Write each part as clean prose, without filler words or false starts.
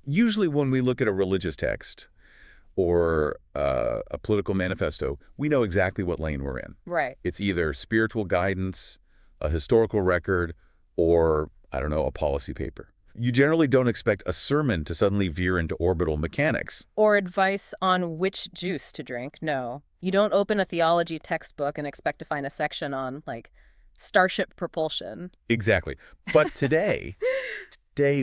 Usually when we look at a religious text or a political manifesto, we know exactly what lane we're in. Right. It's either spiritual guidance, a historical record, or, I don't know, a policy paper. You generally don't expect a sermon to suddenly veer into orbital mechanics. Or advice on which juice to drink. No. You don't open a theology textbook and expect to find a section on, like, starship propulsion. Exactly. But today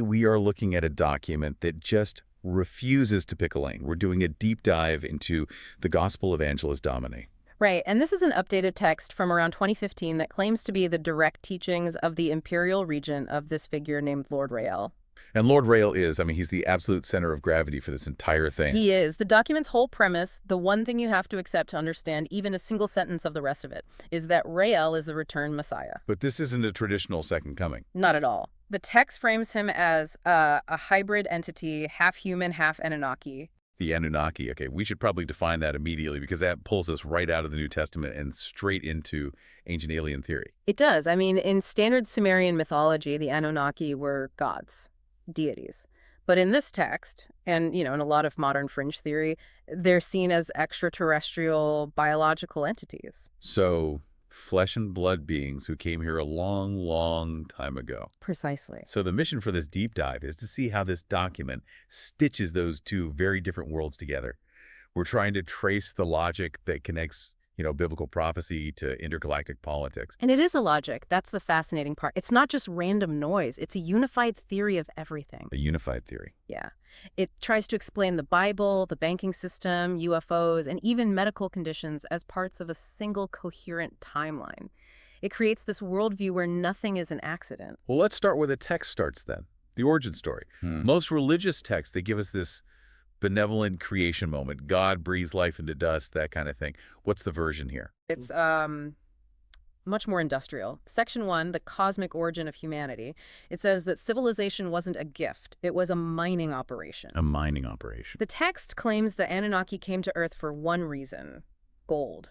we are looking at a document that just refuses to pick a lane. We're doing a deep dive into the Gospel of Angelus Domini. Right, and this is an updated text from around 2015 that claims to be the direct teachings of the imperial regent of this figure named Lord RayEl. And Lord RayEl is, he's the absolute center of gravity for this entire thing. He is. The document's whole premise, the one thing you have to accept to understand even a single sentence of the rest of it, is that RayEl is the returned Messiah. But this isn't a traditional second coming. Not at all. The text frames him as a hybrid entity, half human, half Anunnaki. The Anunnaki, okay, we should probably define that immediately because that pulls us right out of the New Testament and straight into ancient alien theory. It does. In standard Sumerian mythology, the Anunnaki were gods, deities. But in this text, and, in a lot of modern fringe theory, they're seen as extraterrestrial biological entities. So, flesh and blood beings who came here a long, long time ago. Precisely. So the mission for this deep dive is to see how this document stitches those two very different worlds together. We're trying to trace the logic that connects, biblical prophecy to intergalactic politics. And it is a logic. That's the fascinating part. It's not just random noise. It's a unified theory of everything. A unified theory. Yeah. It tries to explain the Bible, the banking system, UFOs, and even medical conditions as parts of a single coherent timeline. It creates this worldview where nothing is an accident. Well, let's start where the text starts then, the origin story. Most religious texts, they give us this benevolent creation moment. God breathes life into dust, that kind of thing. What's the version here? It's much more industrial. Section 1, the cosmic origin of humanity. It says that civilization wasn't a gift. It was a mining operation. A mining operation. The text claims the Anunnaki came to Earth for one reason: gold.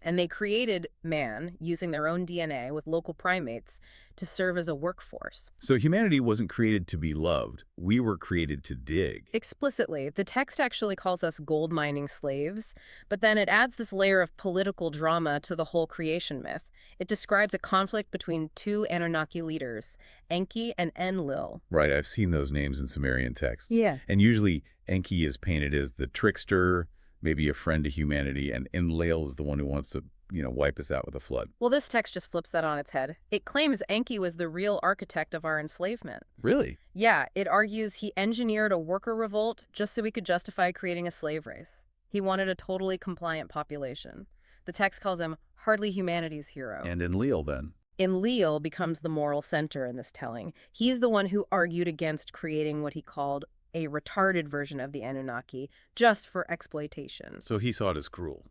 And they created man using their own DNA with local primates to serve as a workforce. So humanity wasn't created to be loved. We were created to dig. Explicitly, the text actually calls us gold mining slaves, but then it adds this layer of political drama to the whole creation myth. It describes a conflict between two Anunnaki leaders, Enki and Enlil. Right, I've seen those names in Sumerian texts. Yeah. And usually Enki is painted as the trickster, maybe a friend to humanity, and Enlil is the one who wants to, wipe us out with a flood. Well, this text just flips that on its head. It claims Enki was the real architect of our enslavement. Really? Yeah, it argues he engineered a worker revolt just so he could justify creating a slave race. He wanted a totally compliant population. The text calls him hardly humanity's hero. And Enlil, then? Enlil becomes the moral center in this telling. He's the one who argued against creating what he called a retarded version of the Anunnaki, just for exploitation. So he saw it as cruel.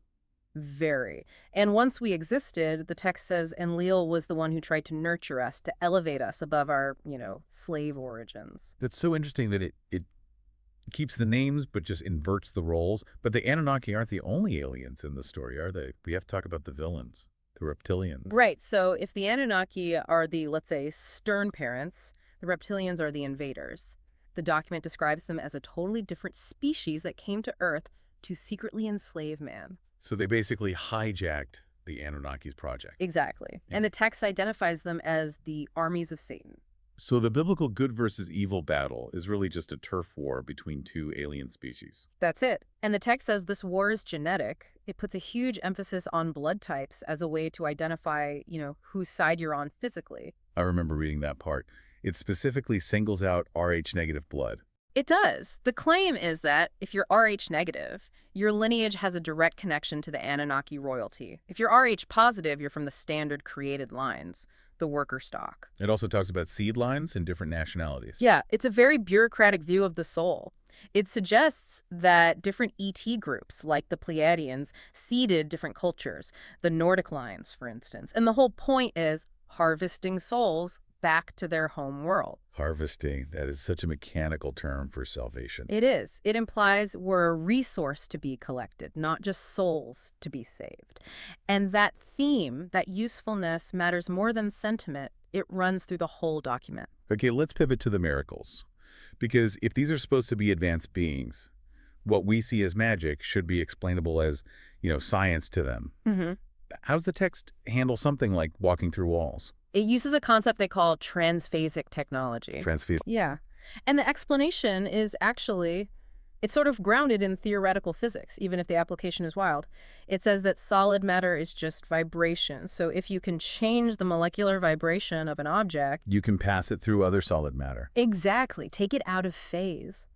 Very. And once we existed, the text says Enlil was the one who tried to nurture us, to elevate us above our, slave origins. That's so interesting that it keeps the names but just inverts the roles. But the Anunnaki aren't the only aliens in the story, are they? We have to talk about the villains, the reptilians. Right. So if the Anunnaki are the, let's say, stern parents, the reptilians are the invaders. The document describes them as a totally different species that came to Earth to secretly enslave man. So they basically hijacked the Anunnaki's project. Exactly. Yeah. And the text identifies them as the armies of Satan. So the biblical good versus evil battle is really just a turf war between two alien species. That's it. And the text says this war is genetic. It puts a huge emphasis on blood types as a way to identify, whose side you're on physically. I remember reading that part. It specifically singles out Rh-negative blood. It does. The claim is that if you're Rh-negative, your lineage has a direct connection to the Anunnaki royalty. If you're Rh-positive, you're from the standard created lines, the worker stock. It also talks about seed lines and different nationalities. Yeah, it's a very bureaucratic view of the soul. It suggests that different ET groups, like the Pleiadians, seeded different cultures, the Nordic lines, for instance. And the whole point is harvesting souls back to their home world. Harvesting, that is such a mechanical term for salvation. It is. It implies we're a resource to be collected, not just souls to be saved. And that theme, that usefulness, matters more than sentiment. It runs through the whole document. Okay, let's pivot to the miracles. Because if these are supposed to be advanced beings, what we see as magic should be explainable as, science to them. Hmm. How does the text handle something like walking through walls? It uses a concept they call transphasic technology. Transfeasible. Yeah. And the explanation is actually, it's sort of grounded in theoretical physics, even if the application is wild. It says that solid matter is just vibration. So if you can change the molecular vibration of an object, You can pass it through other solid matter. exactly, take it out of phase.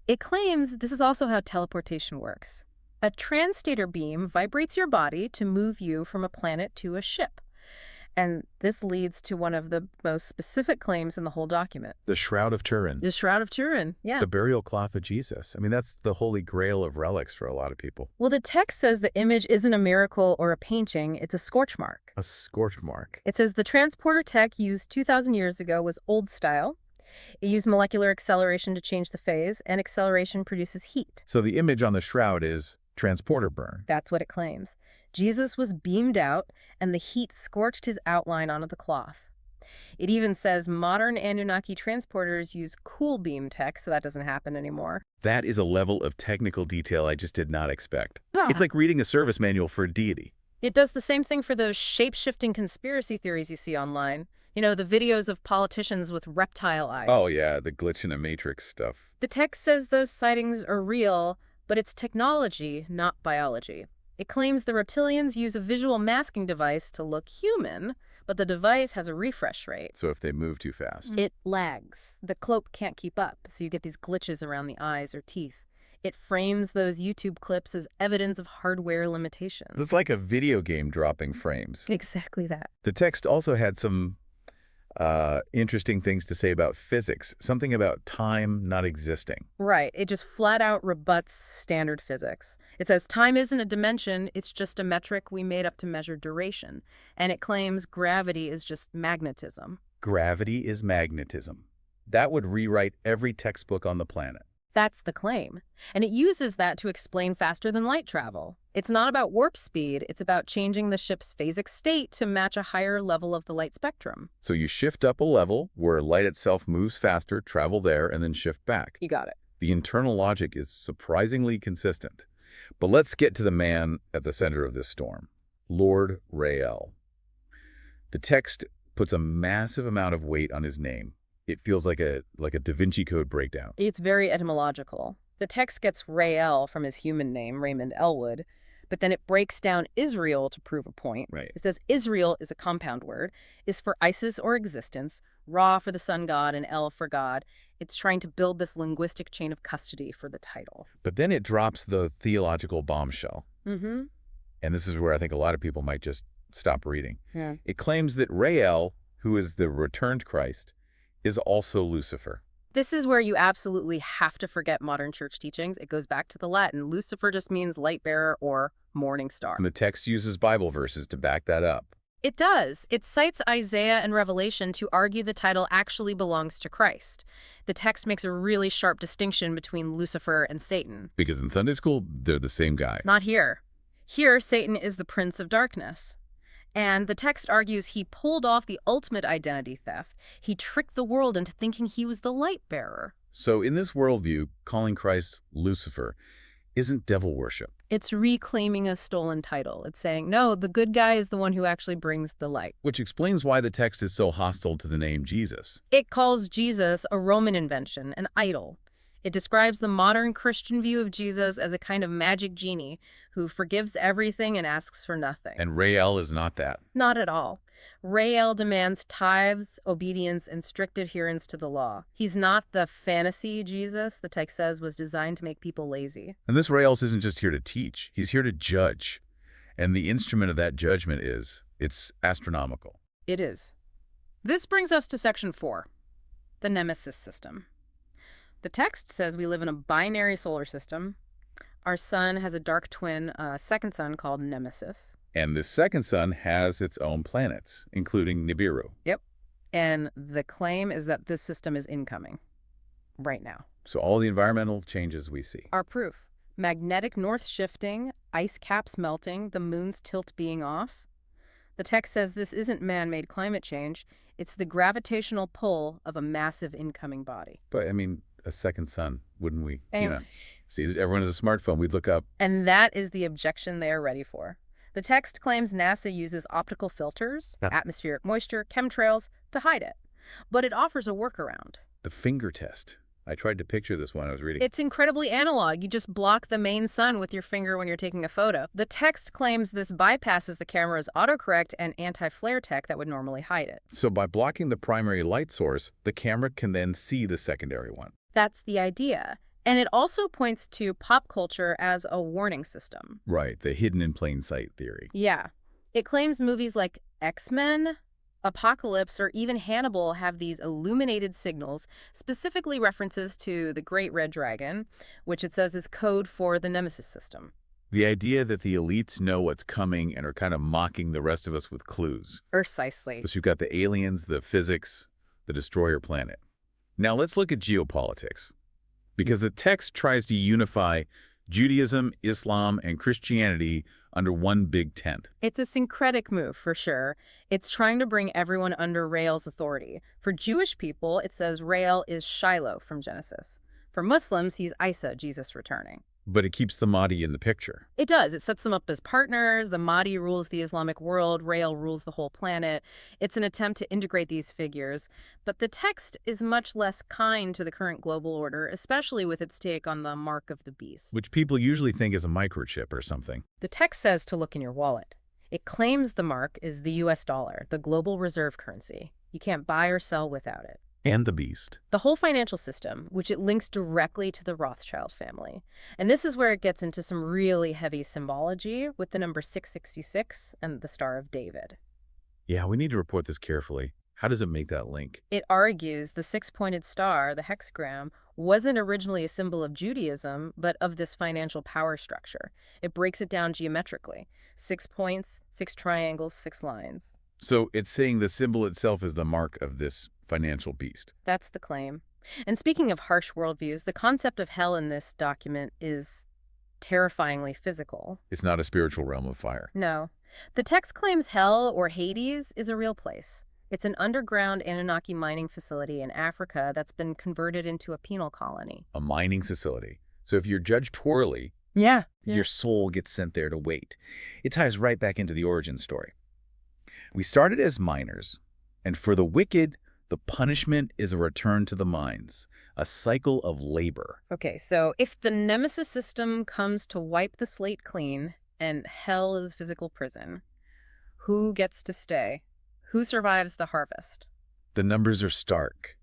It claims this is also how teleportation works. A translator beam vibrates your body to move you from a planet to a ship. And this leads to one of the most specific claims in the whole document. The Shroud of Turin. The Shroud of Turin, yeah. The burial cloth of Jesus. I mean, that's the holy grail of relics for a lot of people. Well, the text says the image isn't a miracle or a painting, it's a scorch mark. A scorch mark. It says the transporter tech used 2,000 years ago was old style. It used molecular acceleration to change the phase, and acceleration produces heat. So the image on the shroud is transporter burn. That's what it claims. Jesus was beamed out, and the heat scorched his outline onto the cloth. It even says modern Anunnaki transporters use cool beam tech, so that doesn't happen anymore. That is a level of technical detail I just did not expect. Ah. It's like reading a service manual for a deity. It does the same thing for those shape-shifting conspiracy theories you see online. You know, the videos of politicians with reptile eyes. Oh, yeah, the glitch in a matrix stuff. The text says those sightings are real, but it's technology, not biology. It claims the reptilians use a visual masking device to look human, but the device has a refresh rate. So if they move too fast. It lags. The cloak can't keep up, so you get these glitches around the eyes or teeth. It frames those YouTube clips as evidence of hardware limitations. It's like a video game dropping frames. Exactly that. The text also had some interesting things to say about physics, something about time not existing. Right. It just flat out rebuts standard physics. It says time isn't a dimension, it's just a metric we made up to measure duration. And it claims gravity is just magnetism. Gravity is magnetism. That would rewrite every textbook on the planet. That's the claim. And it uses that to explain faster than light travel. It's not about warp speed, it's about changing the ship's phasic state to match a higher level of the light spectrum. So you shift up a level where light itself moves faster, travel there, and then shift back. You got it. The internal logic is surprisingly consistent. But let's get to the man at the center of this storm, Lord RayEl. The text puts a massive amount of weight on his name. It feels like a Da Vinci Code breakdown. It's very etymological. The text gets RayEl from his human name, Raymond Elwood, but then it breaks down Israel to prove a point. Right. It says Israel is a compound word, is for Isis or existence, Ra for the sun god, and El for God. It's trying to build this linguistic chain of custody for the title. But then it drops the theological bombshell. Mm-hmm. And this is where I think a lot of people might just stop reading. Yeah. It claims that RayEl, who is the returned Christ, is also Lucifer. This is where you absolutely have to forget modern church teachings. It goes back to the Latin. Lucifer just means light bearer or morning star. And the text uses Bible verses to back that up. It does. It cites Isaiah and Revelation to argue the title actually belongs to Christ. The text makes a really sharp distinction between Lucifer and Satan. Because in Sunday school, they're the same guy. Not here. Here, Satan is the prince of darkness. And the text argues he pulled off the ultimate identity theft. He tricked the world into thinking he was the light bearer. So in this worldview, calling Christ Lucifer isn't devil worship. It's reclaiming a stolen title. It's saying, no, the good guy is the one who actually brings the light. Which explains why the text is so hostile to the name Jesus. It calls Jesus a Roman invention, an idol. It describes the modern Christian view of Jesus as a kind of magic genie who forgives everything and asks for nothing. And RayEl is not that. Not at all. RayEl demands tithes, obedience, and strict adherence to the law. He's not the fantasy Jesus the text says was designed to make people lazy. And this RayEl isn't just here to teach. He's here to judge. And the instrument of that judgment it's astronomical. It is. This brings us to Section 4, the Nemesis system. The text says we live in a binary solar system. Our sun has a dark twin, a second sun called Nemesis. And this second sun has its own planets, including Nibiru. Yep. And the claim is that this system is incoming right now. So all the environmental changes we see. Our proof. Magnetic north shifting, ice caps melting, the moon's tilt being off. The text says this isn't man-made climate change. It's the gravitational pull of a massive incoming body. But, I mean, a second sun, wouldn't we? And, See, everyone has a smartphone. We'd look up. and that is the objection they are ready for. The text claims NASA uses optical filters, Yeah. atmospheric moisture, chemtrails to hide it. But it offers a workaround. The finger test. I tried to picture this when I was reading. It's incredibly analog. You just block the main sun with your finger when you're taking a photo. The text claims this bypasses the camera's autocorrect and anti-flare tech that would normally hide it. So by blocking the primary light source, the camera can then see the secondary one. That's the idea. And it also points to pop culture as a warning system. Right, the hidden in plain sight theory. Yeah. It claims movies like X-Men, Apocalypse, or even Hannibal have these illuminated signals, specifically references to the Great Red Dragon, which it says is code for the Nemesis system. The idea that the elites know what's coming and are kind of mocking the rest of us with clues. Precisely. So you've got the aliens, the physics, the destroyer planet. Now let's look at geopolitics. Because the text tries to unify Judaism, Islam, and Christianity under one big tent. It's a syncretic move, for sure. It's trying to bring everyone under RayEl's authority. For Jewish people, it says RayEl is Shiloh from Genesis. For Muslims, he's Isa, Jesus returning. But it keeps the Mahdi in the picture. It does. It sets them up as partners. The Mahdi rules the Islamic world. RayEl rules the whole planet. It's an attempt to integrate these figures. But the text is much less kind to the current global order, especially with its take on the mark of the beast. Which people usually think is a microchip or something. The text says to look in your wallet. It claims the mark is the US dollar, the global reserve currency. You can't buy or sell without it. And the beast. The whole financial system, which it links directly to the Rothschild family. And this is where it gets into some really heavy symbology with the number 666 and the Star of David. Yeah, we need to report this carefully. How does it make that link? It argues the six-pointed star, the hexagram, wasn't originally a symbol of Judaism, but of this financial power structure. It breaks it down geometrically. 6 points, 6 triangles, 6 lines. So it's saying the symbol itself is the mark of this financial beast. That's the claim. And speaking of harsh worldviews, the concept of hell in this document is terrifyingly physical. It's not a spiritual realm of fire. No. The text claims hell, or Hades, is a real place. It's an underground Anunnaki mining facility in Africa that's been converted into a penal colony. A mining facility. So if you're judged poorly, Yeah. your soul gets sent there to wait. It ties right back into the origin story. We started as miners, and for the wicked, the punishment is a return to the mines, a cycle of labor. Okay, so if the Nemesis system comes to wipe the slate clean and hell is physical prison, who gets to stay? Who survives the harvest? The numbers are stark.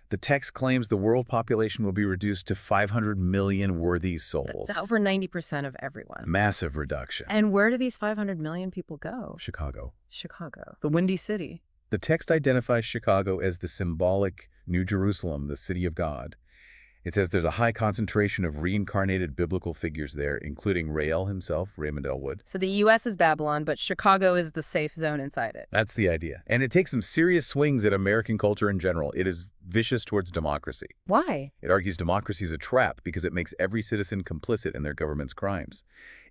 The text claims the world population will be reduced to 500 million worthy souls. That's over 90% of everyone. Massive reduction. And where do these 500 million people go? Chicago. Chicago. The Windy City. The text identifies Chicago as the symbolic New Jerusalem, the city of God. It says there's a high concentration of reincarnated biblical figures there, including RayEl himself, Raymond Elwood. So the U.S. is Babylon, but Chicago is the safe zone inside it. That's the idea. And it takes some serious swings at American culture in general. It is vicious towards democracy. Why? It argues democracy is a trap because it makes every citizen complicit in their government's crimes.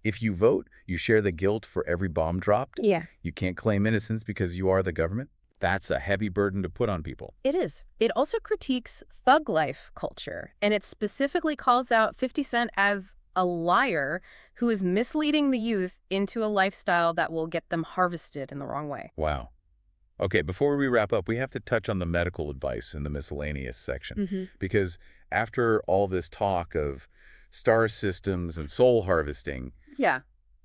If you vote, you share the guilt for every bomb dropped. Yeah. You can't claim innocence because you are the government. That's a heavy burden to put on people. It is. It also critiques thug life culture, and it specifically calls out 50 Cent as a liar who is misleading the youth into a lifestyle that will get them harvested in the wrong way. Wow. Okay, before we wrap up, we have to touch on the medical advice in the miscellaneous section. Because after all this talk of star systems and soul harvesting, Yeah.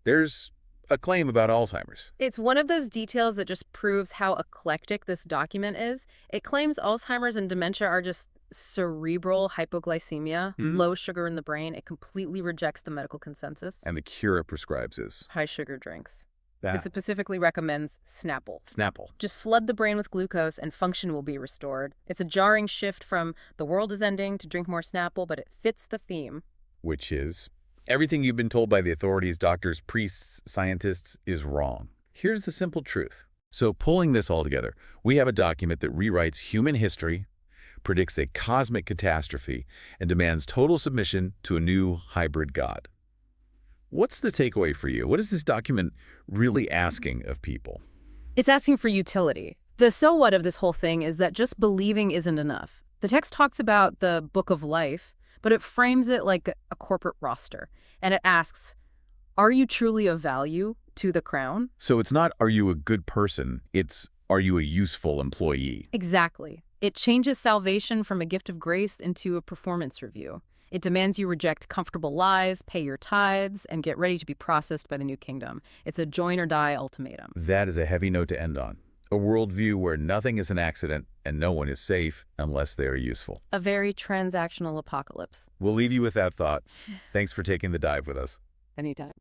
there's a claim about Alzheimer's. It's one of those details that just proves how eclectic this document is. It claims Alzheimer's and dementia are just cerebral hypoglycemia, low sugar in the brain. It completely rejects the medical consensus. And the cure it prescribes is High sugar drinks. that. It specifically recommends Snapple. Snapple. Just flood the brain with glucose and function will be restored. It's a jarring shift from the world is ending to drink more Snapple, but it fits the theme. Which is, everything you've been told by the authorities, doctors, priests, scientists is wrong. Here's the simple truth. So pulling this all together, we have a document that rewrites human history, predicts a cosmic catastrophe, and demands total submission to a new hybrid God. What's the takeaway for you? What is this document really asking of people? It's asking for utility. The so what of this whole thing is that just believing isn't enough. The text talks about the book of life, but it frames it like a corporate roster. And it asks, are you truly of value to the crown? So it's not, are you a good person? It's, are you a useful employee? Exactly. It changes salvation from a gift of grace into a performance review. It demands you reject comfortable lies, pay your tithes, and get ready to be processed by the new kingdom. It's a join or die ultimatum. That is a heavy note to end on. A worldview where nothing is an accident and no one is safe unless they are useful. A very transactional apocalypse. We'll leave you with that thought. Thanks for taking the dive with us. Anytime.